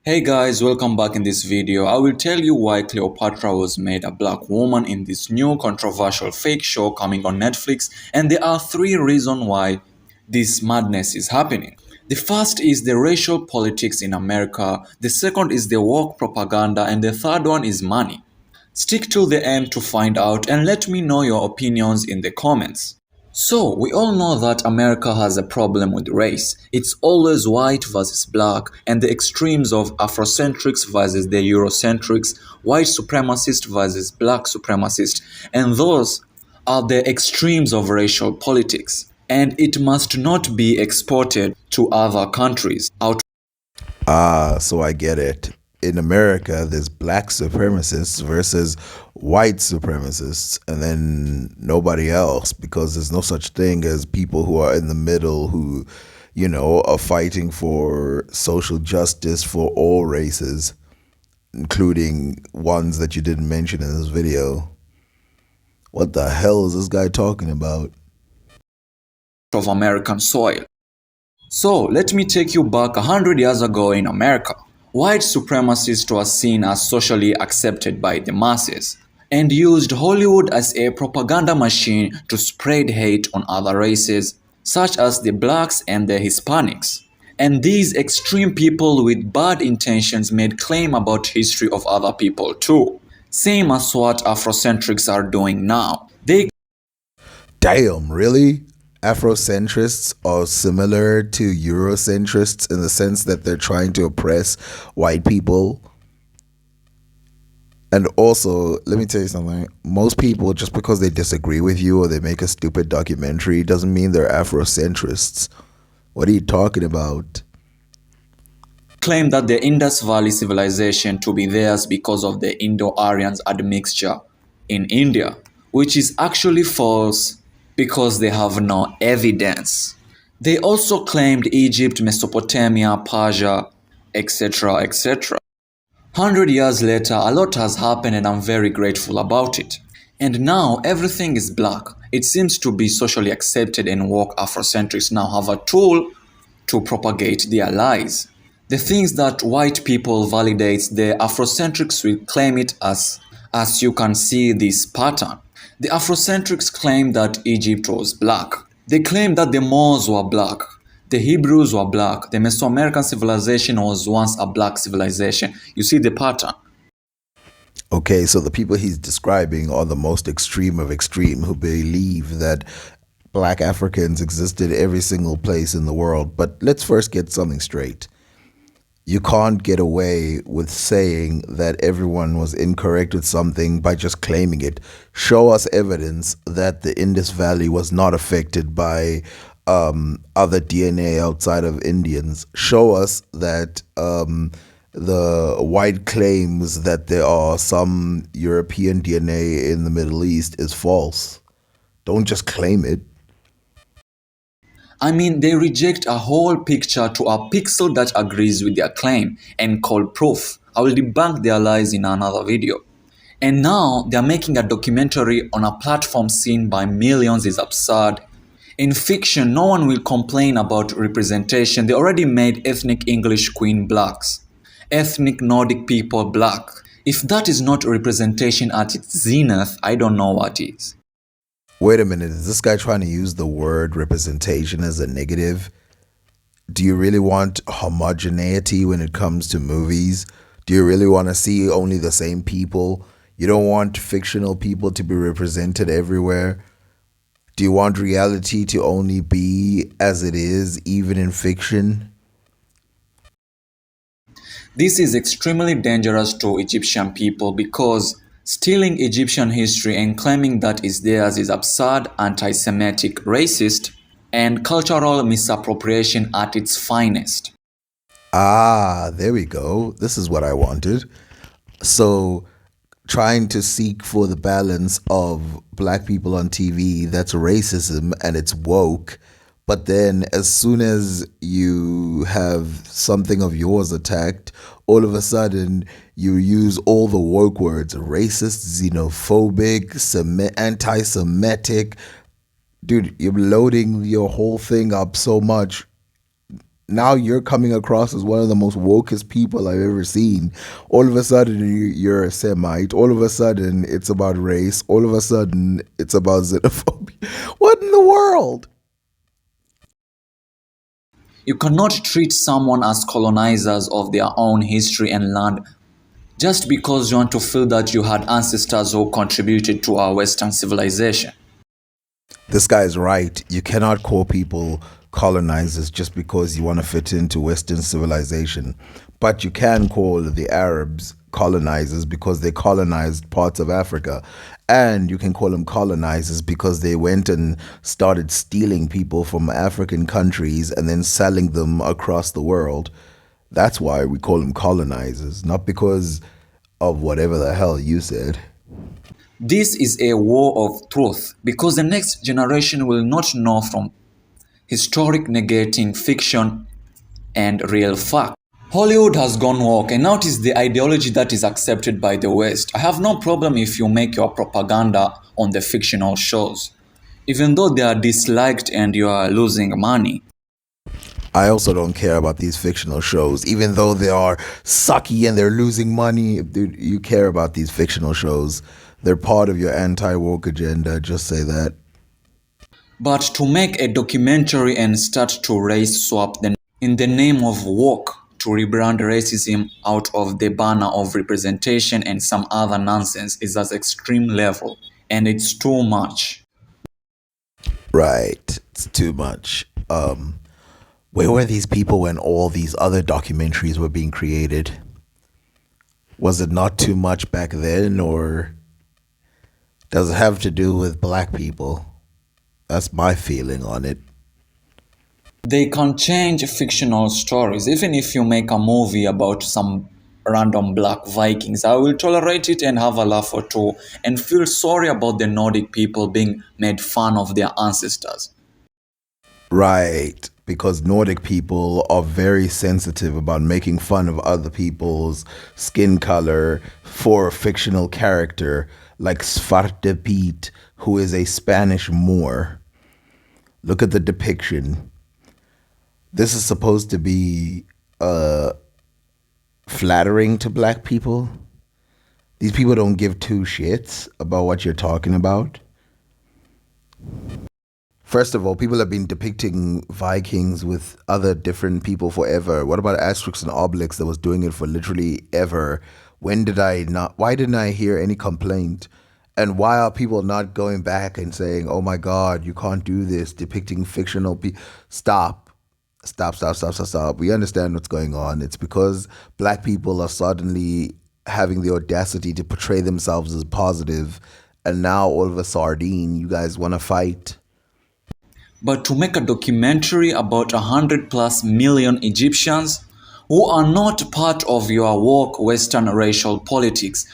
Hey guys, welcome back. In this video, I will tell you why Cleopatra was made a black woman in this new controversial fake show coming on Netflix, and there are three reasons why this madness is happening. The first is the racial politics in America, the second is the woke propaganda, and the third one is money. Stick till the end to find out and let me know your opinions in the comments. So, we all know that America has a problem with race. It's always white versus black, and the extremes of Afrocentrics versus the Eurocentrics, white supremacist versus black supremacist, and those are the extremes of racial politics. And it must not be exported to other countries. So I get it. In America, there's black supremacists versus white supremacists, and then nobody else because there's no such thing as people who are in the middle who, are fighting for social justice for all races, including ones that you didn't mention in this video. What the hell is this guy talking about? Of American soil. So let me take you back 100 years ago in America. White supremacists were seen as socially accepted by the masses and used Hollywood as a propaganda machine to spread hate on other races, such as the blacks and the Hispanics. And these extreme people with bad intentions made claim about history of other people too, same as what Afrocentrics are doing now. Damn, really? Afrocentrists are similar to Eurocentrists in the sense that they're trying to oppress white people. And also, let me tell you something. Most people, just because they disagree with you or they make a stupid documentary, doesn't mean they're Afrocentrists. What are you talking about? Claim that the Indus Valley civilization to be theirs because of the Indo-Aryans admixture in India, which is actually false because they have no evidence. They also claimed Egypt, Mesopotamia, Persia, etc., etc. 100 years later, a lot has happened and I'm very grateful about it. And now everything is black. It seems to be socially accepted, and woke Afrocentrics now have a tool to propagate their lies. The things that white people validate, the Afrocentrics will claim it as you can see this pattern. The Afrocentrics claim that Egypt was black. They claim that the Moors were black. The Hebrews were black. The Mesoamerican civilization was once a black civilization. You see the pattern. Okay, so the people he's describing are the most extreme of extreme who believe that black Africans existed every single place in the world. But let's first get something straight. You can't get away with saying that everyone was incorrect with something by just claiming it. Show us evidence that the Indus Valley was not affected by other DNA outside of Indians. Show us that the white claims that there are some European DNA in the Middle East is false. Don't just claim it. I mean, they reject a whole picture to a pixel that agrees with their claim and call proof. I will debunk their lies in another video. And now they're making a documentary on a platform seen by millions is absurd. In fiction, no one will complain about representation. They already made ethnic English queen blacks, ethnic Nordic people black. If that is not representation at its zenith, I don't know what is. Wait a minute, is this guy trying to use the word representation as a negative? Do you really want homogeneity when it comes to movies? Do you really want to see only the same people? You don't want fictional people to be represented everywhere? Do you want reality to only be as it is, even in fiction? This is extremely dangerous to Egyptian people because stealing Egyptian history and claiming that is theirs is absurd, anti-Semitic, racist, and cultural misappropriation at its finest. Ah, there we go. This is what I wanted. So, trying to seek for the balance of black people on TV, that's racism and it's woke. But then, as soon as you have something of yours attacked, all of a sudden you use all the woke words: racist, xenophobic, anti Semitic. Dude, you're loading your whole thing up so much. now you're coming across as one of the most wokest people I've ever seen. All of a sudden, you're a Semite. All of a sudden, it's about race. All of a sudden, it's about xenophobia. What in the world? You cannot treat someone as colonizers of their own history and land just because you want to feel that you had ancestors who contributed to our Western civilization. This guy is right. You cannot call people colonizers just because you want to fit into Western civilization. But you can call the Arabs colonizers because they colonized parts of Africa. And you can call them colonizers because they went and started stealing people from African countries and then selling them across the world. That's why we call them colonizers, not because of whatever the hell you said. This is a war of truth because the next generation will not know from historic negating fiction and real fact. Hollywood has gone woke and now it is the ideology that is accepted by the West. I have no problem if you make your propaganda on the fictional shows, even though they are disliked and you are losing money. I also don't care about these fictional shows, even though they are sucky and they're losing money. Dude, you care about these fictional shows. They're part of your anti woke agenda. Just say that. But to make a documentary and start to race swap in the name of woke to rebrand racism out of the banner of representation and some other nonsense is at extreme level, and it's too much. Right. It's too much. Where were these people when all these other documentaries were being created? Was it not too much back then, or does it have to do with black people? That's my feeling on it. They can change fictional stories. Even if you make a movie about some random black Vikings, I will tolerate it and have a laugh or two and feel sorry about the Nordic people being made fun of their ancestors. Right, because Nordic people are very sensitive about making fun of other people's skin color for a fictional character like Svarte Piet, who is a Spanish Moor. Look at the depiction. This is supposed to be flattering to black people. These people don't give two shits about what you're talking about. First of all, people have been depicting Vikings with other different people forever. What about Asterix and Obelix that was doing it for literally ever? Why didn't I hear any complaint? And why are people not going back and saying, oh my God, you can't do this, depicting fictional people? Stop. Stop, stop, stop, stop, stop. We understand what's going on. It's because black people are suddenly having the audacity to portray themselves as positive, and now all of a sardine, you guys want to fight. But to make a documentary about 100+ million Egyptians who are not part of your woke Western racial politics,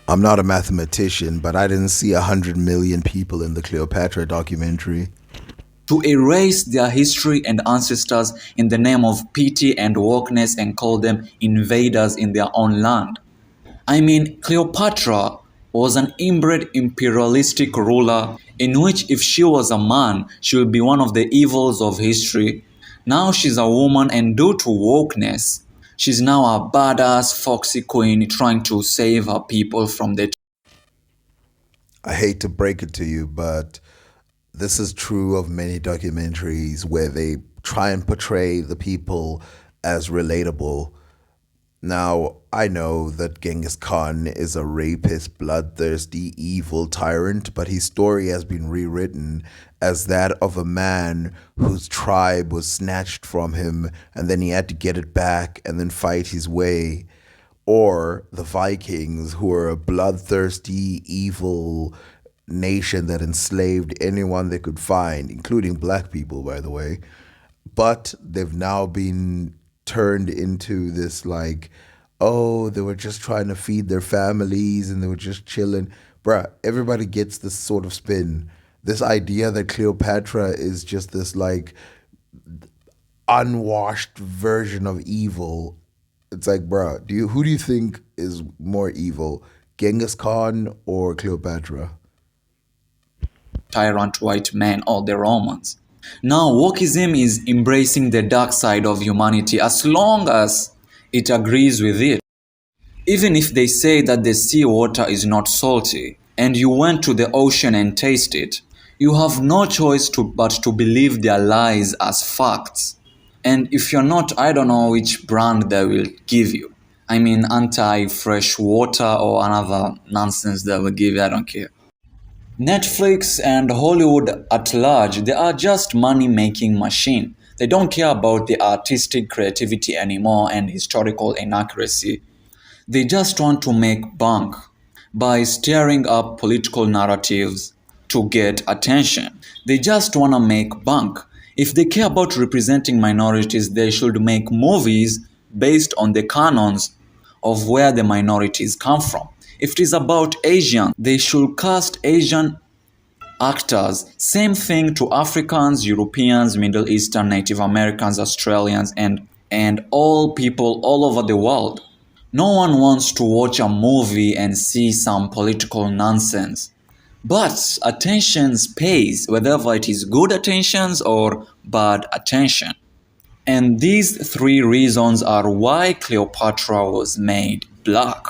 I'm not a mathematician, but I didn't see 100 million people in the Cleopatra documentary. to erase their history and ancestors in the name of pity and wokeness and call them invaders in their own land. I mean, Cleopatra was an inbred imperialistic ruler in which if she was a man, she would be one of the evils of history. Now she's a woman and due to wokeness, she's now a badass foxy queen trying to save her people from the I hate to break it to you, but this is true of many documentaries where they try and portray the people as relatable. Now, I know that Genghis Khan is a rapist, bloodthirsty, evil tyrant, but his story has been rewritten as that of a man whose tribe was snatched from him and then he had to get it back and then fight his way. Or the Vikings, who are a bloodthirsty, evil nation that enslaved anyone they could find, including black people, by the way. But they've now been turned into this like, oh, they were just trying to feed their families and they were just chilling. Bruh, everybody gets this sort of spin. This idea that Cleopatra is just this like unwashed version of evil. It's like, bruh, who do you think is more evil, Genghis Khan or Cleopatra? tyrant white men or the Romans. Now, wokeism is embracing the dark side of humanity as long as it agrees with it. Even if they say that the sea water is not salty and you went to the ocean and taste it, you have no choice but to believe their lies as facts. And if you're not, I don't know which brand they will give you. I mean, anti-fresh water or another nonsense they will give you, I don't care. Netflix and Hollywood at large, they are just money-making machine. They don't care about the artistic creativity anymore and historical inaccuracy. They just want to make bank by stirring up political narratives to get attention. They just want to make bank. If they care about representing minorities, they should make movies based on the canons of where the minorities come from. If it is about Asian, they should cast Asian actors. Same thing to Africans, Europeans, Middle Eastern, Native Americans, Australians, and all people all over the world. No one wants to watch a movie and see some political nonsense. But attention pays, whether it is good attentions or bad attention. And these three reasons are why Cleopatra was made black.